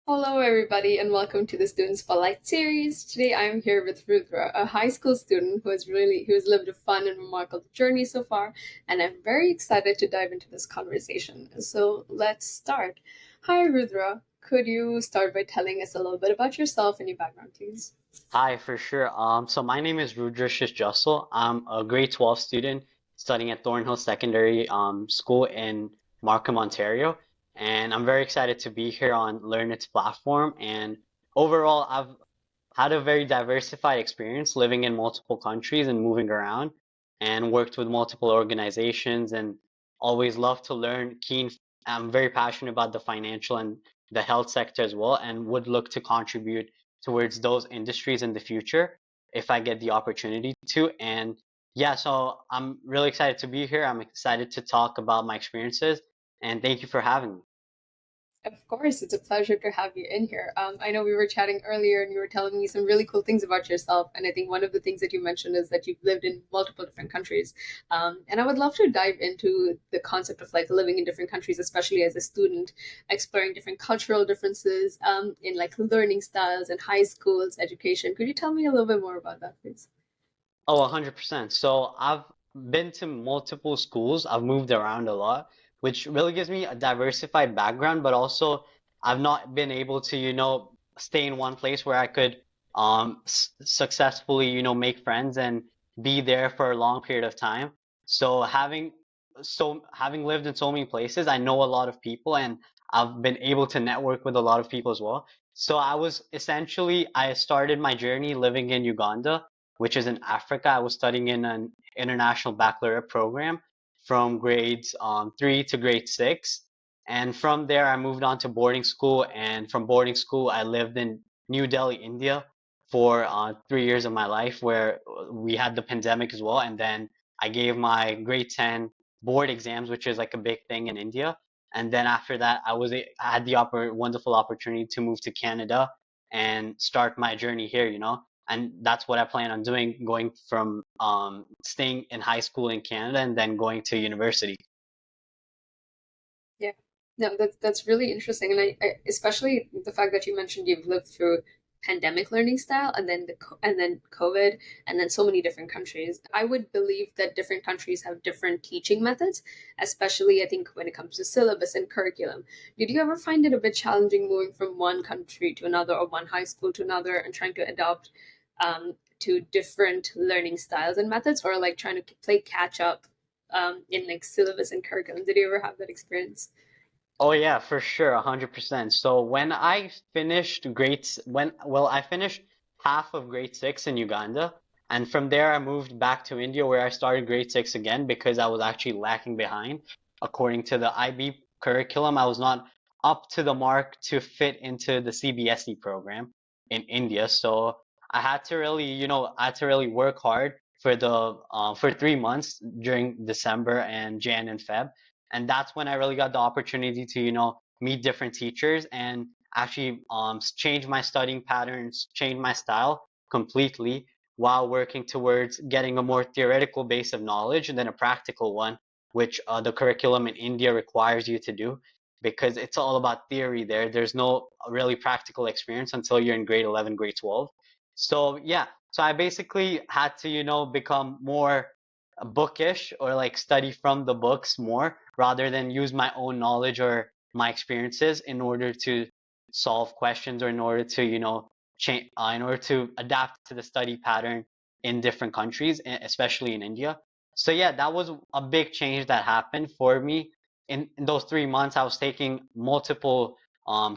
Hello, everybody, and welcome to the Student Spotlight series. Today, I'm here with Rudra, a high school student who has lived a fun and remarkable journey so far, and I'm very excited to dive into this conversation. So, let's start. Hi, Rudra. Could you start by telling us a little bit about yourself and your background, please? Hi, for sure. So my name is Rudrashish Jassal. I'm a grade 12 student studying at Thornhill Secondary School in Markham, Ontario, and I'm very excited to be here on Learn Its platform. And overall, I've had a very diversified experience living in multiple countries and moving around, and worked with multiple organizations, and always love to learn. I'm very passionate about the financial and the health sector as well, and would look to contribute towards those industries in the future if I get the opportunity to. And yeah, so I'm really excited to be here. I'm excited to talk about my experiences, and thank you for having me. Of course, it's a pleasure to have you in here. I know we were chatting earlier and you were telling me some really cool things about yourself. And I think one of the things that you mentioned is that you've lived in multiple different countries. And I would love to dive into the concept of like living in different countries, especially as a student, exploring different cultural differences in like learning styles and high schools, education. Could you tell me a little bit more about that, please? Oh, 100%. So I've been to multiple schools. I've moved around a lot, which really gives me a diversified background, but also I've not been able to, stay in one place where I could successfully, make friends and be there for a long period of time. So having lived in so many places, I know a lot of people, and I've been able to network with a lot of people as well. So I started my journey living in Uganda, which is in Africa. I was studying in an international baccalaureate program from grades 3 to grade 6. And from there, I moved on to boarding school. And from boarding school, I lived in New Delhi, India for 3 years of my life, where we had the pandemic as well. And then I gave my grade 10 board exams, which is like a big thing in India. And then after that, I had the wonderful opportunity to move to Canada and start my journey here, and that's what I plan on doing, going from staying in high school in Canada and then going to university. Yeah. No, that's really interesting, and I especially the fact that you mentioned you've lived through pandemic learning style, and then and then COVID, and then so many different countries. I would believe that different countries have different teaching methods, especially I think when it comes to syllabus and curriculum. Did you ever find it a bit challenging moving from one country to another, or one high school to another, and trying to adopt to different learning styles and methods, or like trying to play catch up in like syllabus and curriculum? Did you ever have that experience? Oh yeah, for sure, 100%. So when I finished I finished half of grade 6 in Uganda, and from there I moved back to India where I started grade 6 again because I was actually lacking behind. According to the IB curriculum, I was not up to the mark to fit into the CBSE program in India. So I had to really work hard for 3 months during December and Jan and Feb, and that's when I really got the opportunity to meet different teachers and actually change my studying patterns, change my style completely while working towards getting a more theoretical base of knowledge than a practical one, which the curriculum in India requires you to do because it's all about theory there. There's no really practical experience until you're in grade 11, grade 12. So yeah, so I basically had to become more bookish or like study from the books more rather than use my own knowledge or my experiences in order to solve questions or in order to change in order to adapt to the study pattern in different countries, especially in India. So yeah, that was a big change that happened for me in those 3 months. I was taking multiple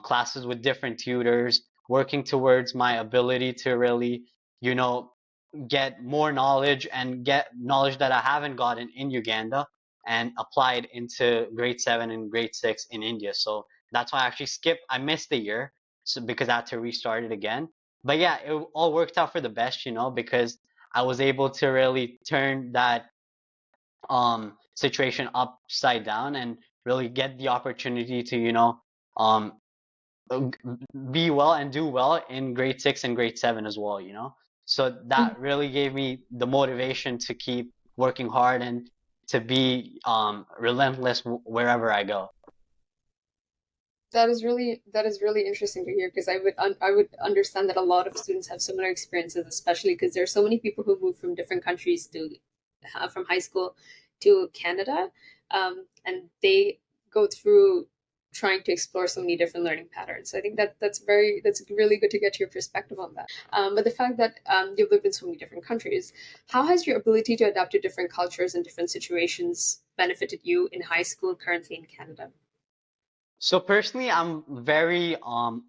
classes with different tutors, working towards my ability to really you know get more knowledge and get knowledge that I haven't gotten in Uganda and apply it into grade 7 and grade 6 in India. So that's why I missed a year so because I had to restart it again. But yeah, it all worked out for the best, because I was able to really turn that situation upside down and really get the opportunity to, um be well and do well in grade 6 and grade 7 as well, so that really gave me the motivation to keep working hard and to be relentless wherever I go. That is really interesting to hear because I would understand that a lot of students have similar experiences, especially because there are so many people who move from different countries to from high school to Canada, and they go through trying to explore so many different learning patterns. So I think that's really good to get your perspective on that. But the fact that you've lived in so many different countries, how has your ability to adapt to different cultures and different situations benefited you in high school currently in Canada? So personally, I'm very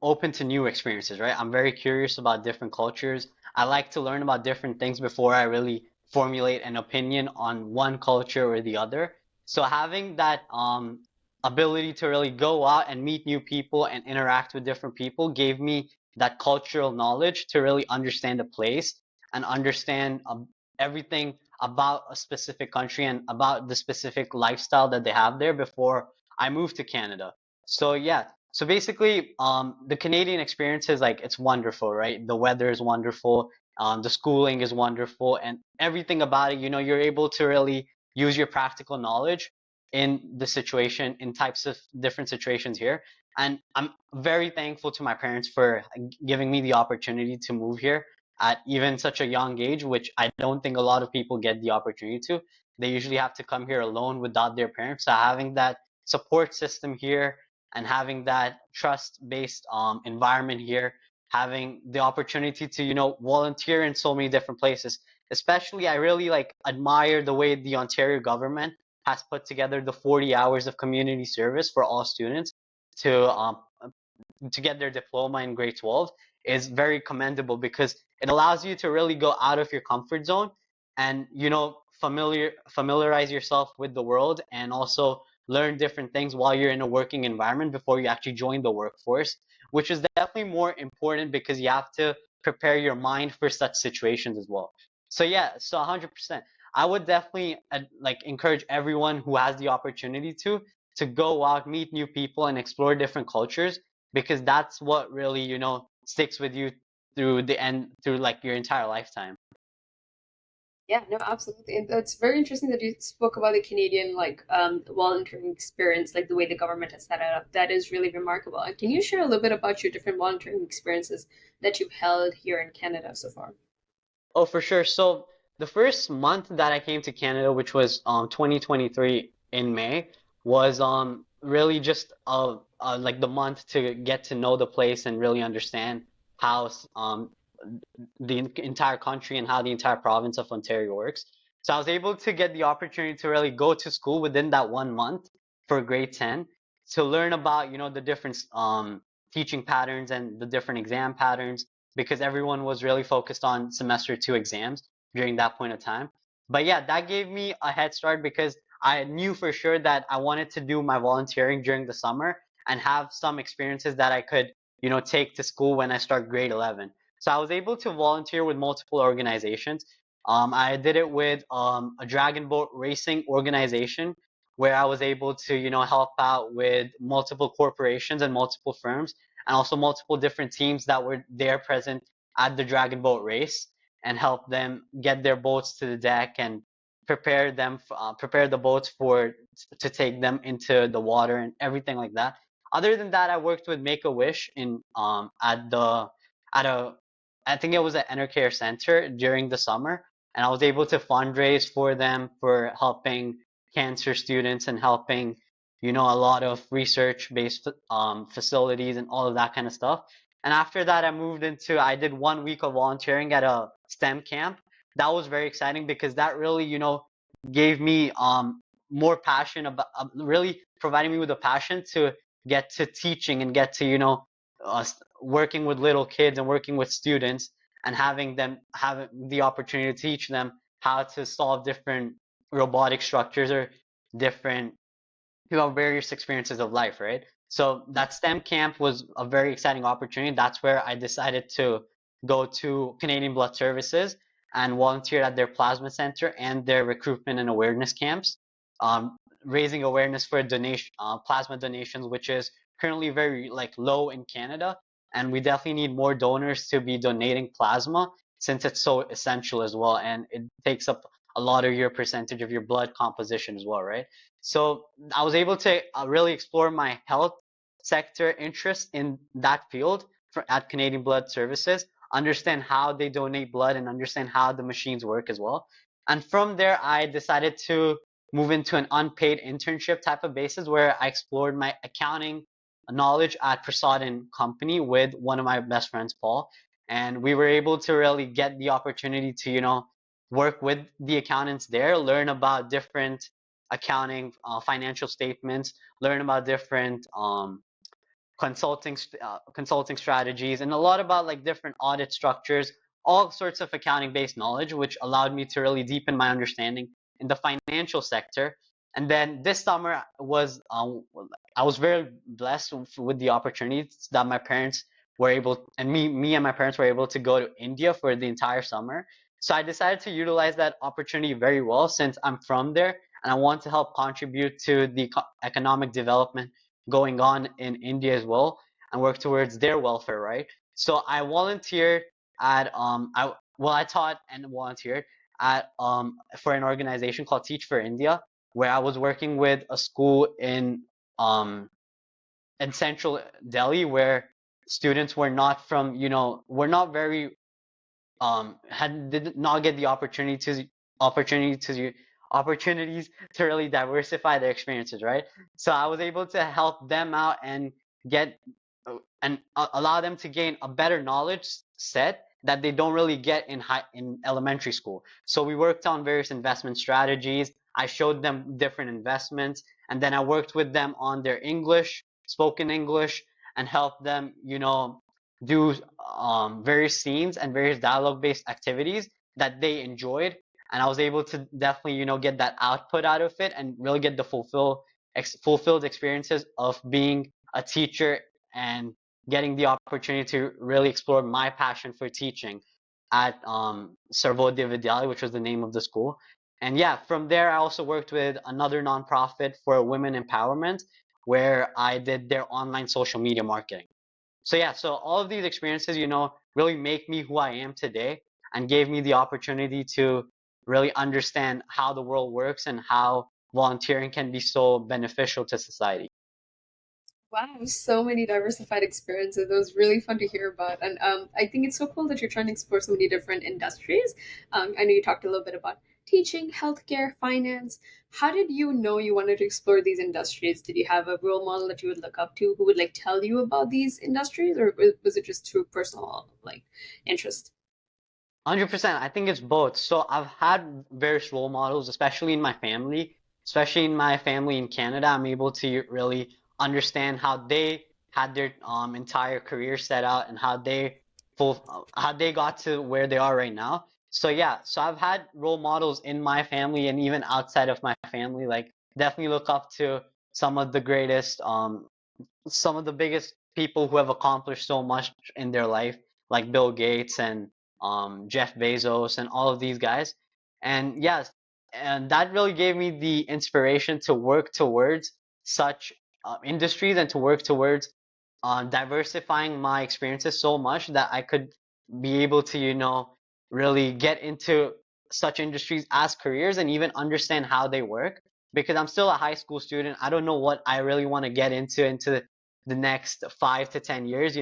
open to new experiences, right? I'm very curious about different cultures. I like to learn about different things before I really formulate an opinion on one culture or the other. So having that ability to really go out and meet new people and interact with different people gave me that cultural knowledge to really understand a place and understand everything about a specific country and about the specific lifestyle that they have there before I moved to Canada. So yeah, so basically, the Canadian experience is like it's wonderful, right? The weather is wonderful, the schooling is wonderful, and everything about it, you're able to really use your practical knowledge in the situation, in types of different situations here. And I'm very thankful to my parents for giving me the opportunity to move here at even such a young age, which I don't think a lot of people get the opportunity to. They usually have to come here alone without their parents. So having that support system here and having that trust-based environment here, having the opportunity to, volunteer in so many different places. Especially, I really like admire the way the Ontario government has put together the 40 hours of community service for all students to get their diploma in grade 12 is very commendable because it allows you to really go out of your comfort zone and familiarize yourself with the world and also learn different things while you're in a working environment before you actually join the workforce, which is definitely more important because you have to prepare your mind for such situations as well. So yeah, so 100%. I would definitely like encourage everyone who has the opportunity to go out, meet new people, and explore different cultures because that's what really, sticks with you through the end, through like your entire lifetime. Yeah, no, absolutely. And that's very interesting that you spoke about the Canadian volunteering experience, like the way the government has set it up. That is really remarkable. And can you share a little bit about your different volunteering experiences that you've held here in Canada so far? Oh, for sure. So the first month that I came to Canada, which was 2023 in May, was really just like the month to get to know the place and really understand how the entire country and how the entire province of Ontario works. So I was able to get the opportunity to really go to school within that 1 month for grade 10 to learn about, the different teaching patterns and the different exam patterns because everyone was really focused on semester two exams during that point of time. But yeah, that gave me a head start because I knew for sure that I wanted to do my volunteering during the summer and have some experiences that I could, take to school when I start grade 11. So I was able to volunteer with multiple organizations. I did it with a dragon boat racing organization where I was able to, help out with multiple corporations and multiple firms and also multiple different teams that were there present at the dragon boat race and help them get their boats to the deck and prepare the boats for to take them into the water and everything like that. Other than that, I worked with Make a Wish in at a I think it was at Enercare Center during the summer, and I was able to fundraise for them for helping cancer students and helping, a lot of research-based facilities and all of that kind of stuff. And after that, I did 1 week of volunteering at a STEM camp. That was very exciting because that really, gave me more passion about really providing me with a passion to get to teaching and get to, working with little kids and working with students and having them have the opportunity to teach them how to solve different robotic structures or different various experiences of life, right? So that STEM camp was a very exciting opportunity. That's where I decided to go to Canadian Blood Services and volunteer at their plasma center and their recruitment and awareness camps, raising awareness for plasma donations, which is currently very like low in Canada, and we definitely need more donors to be donating plasma since it's so essential as well, and it takes up a lot of your percentage of your blood composition as well, right? So I was able to really explore my health sector interest in that field at Canadian Blood Services, understand how they donate blood and understand how the machines work as well. And from there, I decided to move into an unpaid internship type of basis where I explored my accounting knowledge at Prasad and Company with one of my best friends, Paul. And we were able to really get the opportunity to, work with the accountants there, learn about different accounting, financial statements, learn about different consulting strategies, and a lot about like different audit structures, all sorts of accounting based knowledge, which allowed me to really deepen my understanding in the financial sector. And then this summer was I was very blessed with the opportunities that my parents were able, and me and my parents were able to go to India for the entire summer. So I decided to utilize that opportunity very well since I'm from there and I want to help contribute to the economic development going on in India as well and work towards their welfare, right? So I volunteered at I taught and volunteered at for an organization called Teach for India, where I was working with a school um in central Delhi where students were not from, were not very had did not get the opportunity to opportunities to really diversify their experiences, right? So I was able to help them out and get and allow them to gain a better knowledge set that they don't really get in elementary school. So we worked on various investment strategies. I showed them different investments, and then I worked with them on their English, spoken English, and helped them, do various scenes and various dialogue-based activities that they enjoyed, and I was able to definitely, get that output out of it and really get the fulfilled experiences of being a teacher and getting the opportunity to really explore my passion for teaching at Sarvodaya Vidyalaya, which was the name of the school. And yeah, from there, I also worked with another nonprofit for women empowerment, where I did their online social media marketing. So yeah, so all of these experiences, really make me who I am today and gave me the opportunity to really understand how the world works and how volunteering can be so beneficial to society. Wow, so many diversified experiences. It was really fun to hear about. And I think it's so cool that you're trying to explore so many different industries. I know you talked a little bit about teaching, healthcare, finance. How did you know you wanted to explore these industries? Did you have a role model that you would look up to who would like tell you about these industries, or was it just through personal like interest? 100%. I think it's both. So I've had various role models, especially in my family in Canada. I'm able to really understand how they had their entire career set out and how they got to where they are right now. So yeah, so I've had role models in my family and even outside of my family. Like definitely look up to some of the greatest some of the biggest people who have accomplished so much in their life, like Bill Gates and Jeff Bezos and all of these guys. And yes, and that really gave me the inspiration to work towards such industries and to work towards diversifying my experiences so much that I could be able to, really get into such industries as careers and even understand how they work. Because I'm still a high school student, I don't know what I really want to get into the next 5 to 10 years.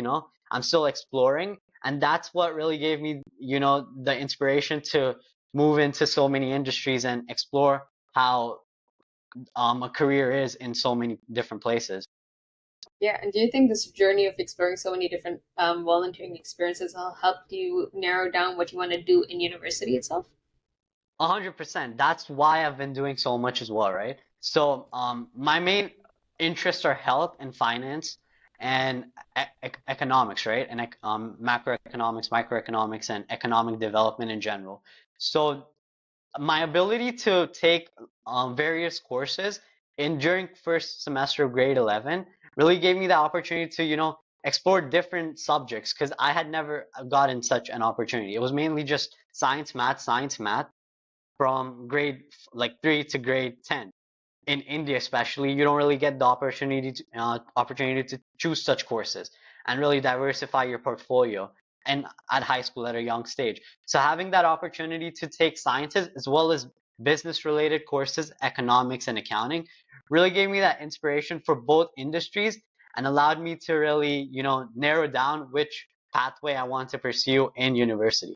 I'm still exploring, and that's what really gave me, the inspiration to move into so many industries and explore how a career is in so many different places. Yeah, and do you think this journey of exploring so many different volunteering experiences will help you narrow down what you want to do in university itself? 100%. That's why I've been doing so much as well, right? So, my main interests are health and finance and economics, right? And macroeconomics, microeconomics, and economic development in general. So, my ability to take various courses in during first semester of grade 11 really gave me the opportunity to, explore different subjects because I had never gotten such an opportunity. It was mainly just science, math from grade like 3 to grade 10. In India, especially, you don't really get the opportunity to choose such courses and really diversify your portfolio and at high school at a young stage. So having that opportunity to take sciences as well as business related courses, economics and accounting, really gave me that inspiration for both industries and allowed me to really, narrow down which pathway I want to pursue in university.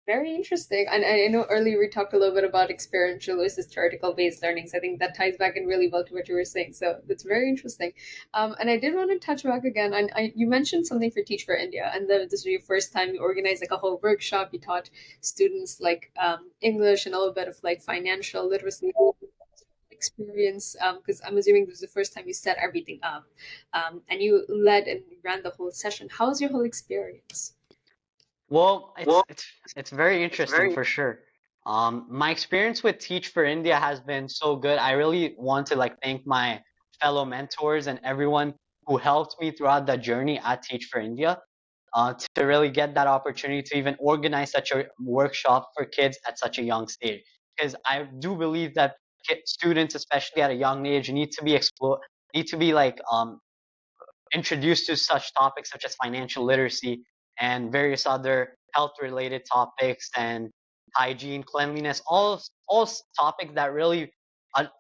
Very interesting. And I know earlier we talked a little bit about experiential versus theoretical based learning. So I think that ties back in really well to what you were saying. So that's very interesting. And I did want to touch back again. And you mentioned something for Teach for India, and that this was your first time you organized like a whole workshop. You taught students like English and a little bit of like financial literacy experience. Because I'm assuming this was the first time you set everything up, and you led and ran the whole session. How was your whole experience? Well, Well, it's very it's interesting very for sure. My experience with Teach for India has been so good. I really want to like thank my fellow mentors and everyone who helped me throughout the journey at Teach for India, to really get that opportunity to even organize such a workshop for kids at such a young stage. Because I do believe that students, especially at a young age, need to be like introduced to such topics such as financial literacy and various other health related topics and hygiene, cleanliness, all topics that really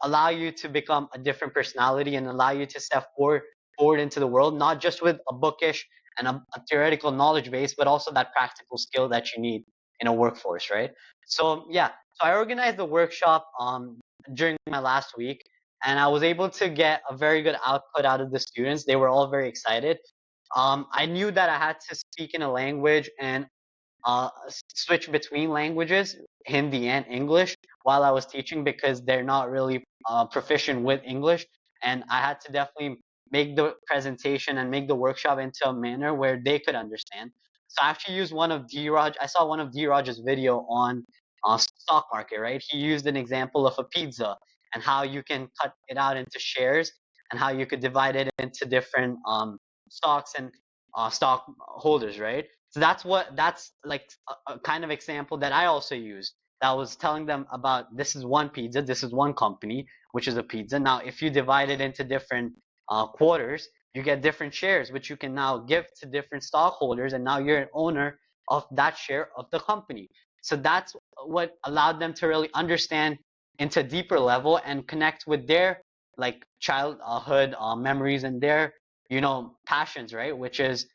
allow you to become a different personality and allow you to step forward into the world, not just with a bookish and a theoretical knowledge base, but also that practical skill that you need in a workforce, right? So yeah, so I organized the workshop during my last week, and I was able to get a very good output out of the students. They were all very excited. I knew that I had to speak in a language and switch between languages, Hindi and English, while I was teaching because they're not really proficient with English. And I had to definitely make the presentation and make the workshop into a manner where they could understand. So I actually used one of D-Raj. I saw one of D-Raj's video on stock market, right? He used an example of a pizza and how you can cut it out into shares and how you could divide it into different stocks and stockholders, right? So that's like a kind of example that I also used. That was telling them about this is one pizza, this is one company, which is a pizza. Now, if you divide it into different quarters, you get different shares, which you can now give to different stockholders, and now you're an owner of that share of the company. So that's what allowed them to really understand into a deeper level and connect with their like childhood memories and their passions, right? Which is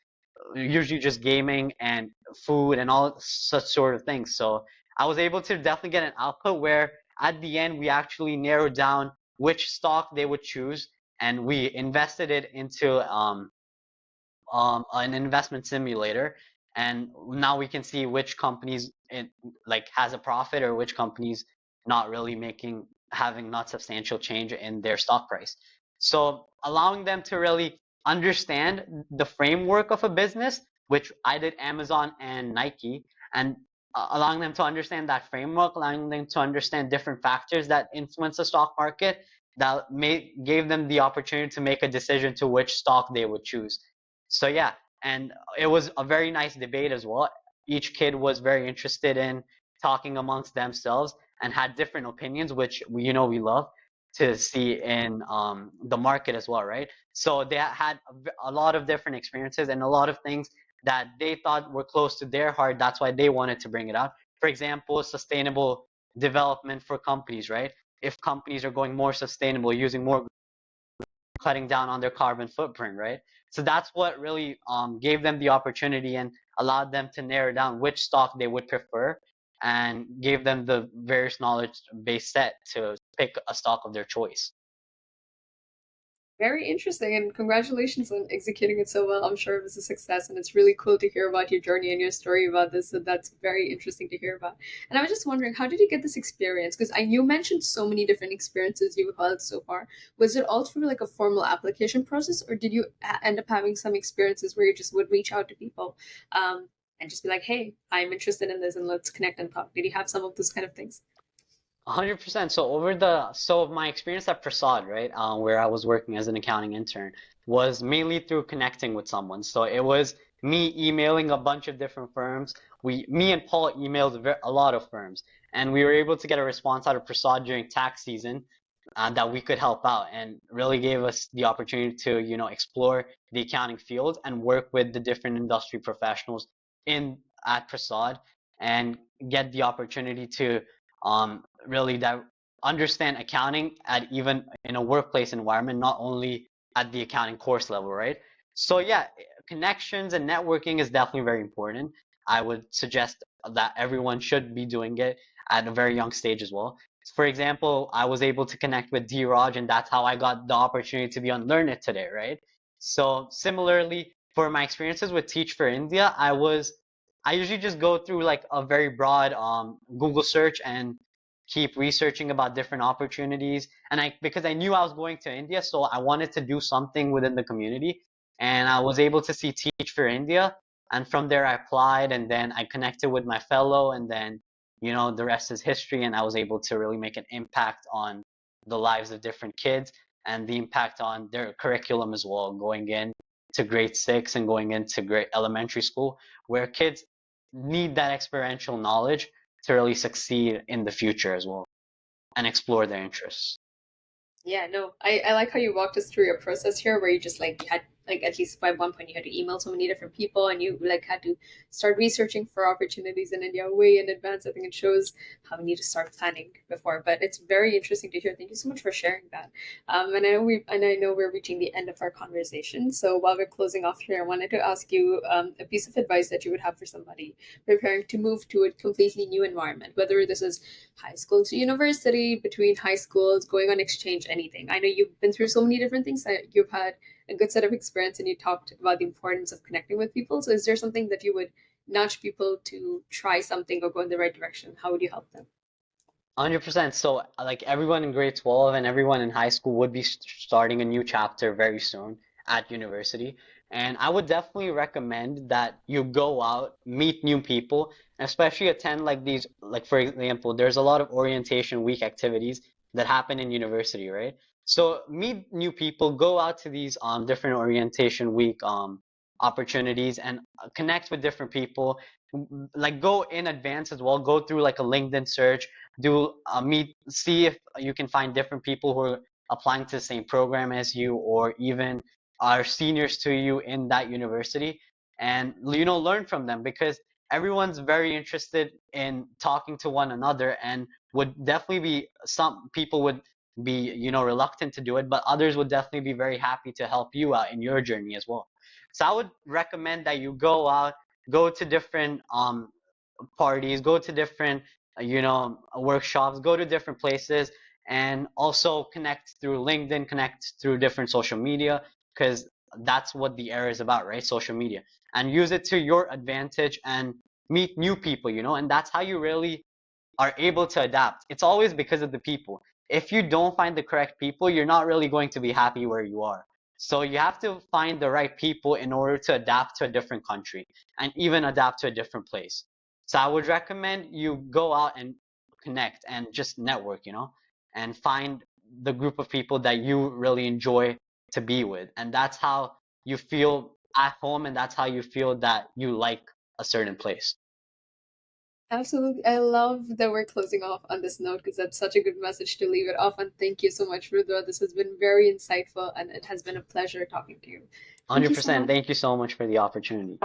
usually just gaming and food and all such sort of things. So I was able to definitely get an output where at the end we actually narrowed down which stock they would choose, and we invested it into an investment simulator, and now we can see which companies it like has a profit or which companies not really making having not substantial change in their stock price. So allowing them to really understand the framework of a business, which I did Amazon and Nike, and allowing them to understand that framework, allowing them to understand different factors that influence the stock market, that gave them the opportunity to make a decision to which stock they would choose. So yeah, and it was a very nice debate as well. Each kid was very interested in talking amongst themselves and had different opinions, which we love to see in the market as well, right? So they had a lot of different experiences and a lot of things that they thought were close to their heart. That's why they wanted to bring it up. For example, sustainable development for companies, right? If companies are going more sustainable, using more, cutting down on their carbon footprint, right? So that's what really gave them the opportunity and allowed them to narrow down which stock they would prefer and gave them the various knowledge base set to pick a stock of their choice. Very interesting, and congratulations on executing it so well. I'm sure it was a success, and it's really cool to hear about your journey and your story about this. So that's very interesting to hear about. And I was just wondering, how did you get this experience? Because you mentioned so many different experiences you've held so far. Was it all through like a formal application process, or did you end up having some experiences where you just would reach out to people, and just be like, "Hey, I'm interested in this, and let's connect and talk." Did you have some of those kind of things? 100%. So my experience at Prasad, right, where I was working as an accounting intern, was mainly through connecting with someone. So it was me emailing a bunch of different firms. Me and Paul emailed a lot of firms, and we were able to get a response out of Prasad during tax season, that we could help out, and really gave us the opportunity to, explore the accounting field and work with the different industry professionals in at Prasad and get the opportunity to really understand accounting at even in a workplace environment, not only at the accounting course level, right? So yeah, connections and networking is definitely very important. I would suggest that everyone should be doing it at a very young stage as well. For example, I was able to connect with D. Raj, and that's how I got the opportunity to be on Learn It today, right? So similarly, for my experiences with Teach for India, I usually just go through like a very broad Google search and keep researching about different opportunities. And I because I knew I was going to India, so I wanted to do something within the community. And I was able to see Teach for India. And from there, I applied, and then I connected with my fellow, and then, the rest is history. And I was able to really make an impact on the lives of different kids and the impact on their curriculum as well, going in to grade six and going into grade elementary school, where kids need that experiential knowledge to really succeed in the future as well and explore their interests. Yeah, no, I like how you walked us through your process here, where you just like had like at least by one point you had to email so many different people, and you like had to start researching for opportunities in India way in advance. I think it shows how we need to start planning before. But it's very interesting to hear. Thank you so much for sharing that. And I know we're reaching the end of our conversation. So while we're closing off here, I wanted to ask you a piece of advice that you would have for somebody preparing to move to a completely new environment, whether this is high school to university, between high schools, going on exchange, anything. I know you've been through so many different things that you've had a good set of experience and you talked about the importance of connecting with people. So is there something that you would nudge people to try something or go in the right direction? How would you help them? 100%. So, like everyone in grade 12 and everyone in high school would be starting a new chapter very soon at university. And I would definitely recommend that you go out, meet new people, and especially attend like these, like for example, there's a lot of orientation week activities that happen in university, right? So meet new people, go out to these different orientation week opportunities and connect with different people. Like go in advance as well, go through like a LinkedIn search, do meet, see if you can find different people who are applying to the same program as you, or even are seniors to you in that university, and learn from them, because everyone's very interested in talking to one another, and would definitely be, some people would be reluctant to do it, but others would definitely be very happy to help you out in your journey as well. So I would recommend that you go out, go to different parties, go to different, workshops, go to different places, and also connect through LinkedIn, connect through different social media, because that's what the era is about, right? Social media. And use it to your advantage and meet new people, and that's how you really are able to adapt. It's always because of the people. If you don't find the correct people, you're not really going to be happy where you are. So you have to find the right people in order to adapt to a different country and even adapt to a different place. So I would recommend you go out and connect and just network, and find the group of people that you really enjoy to be with. And that's how you feel at home, and that's how you feel that you like a certain place. Absolutely. I love that we're closing off on this note because that's such a good message to leave it off. And thank you so much, Rudra. This has been very insightful and it has been a pleasure talking to you. Thank you so 100%. much. Thank you so much for the opportunity.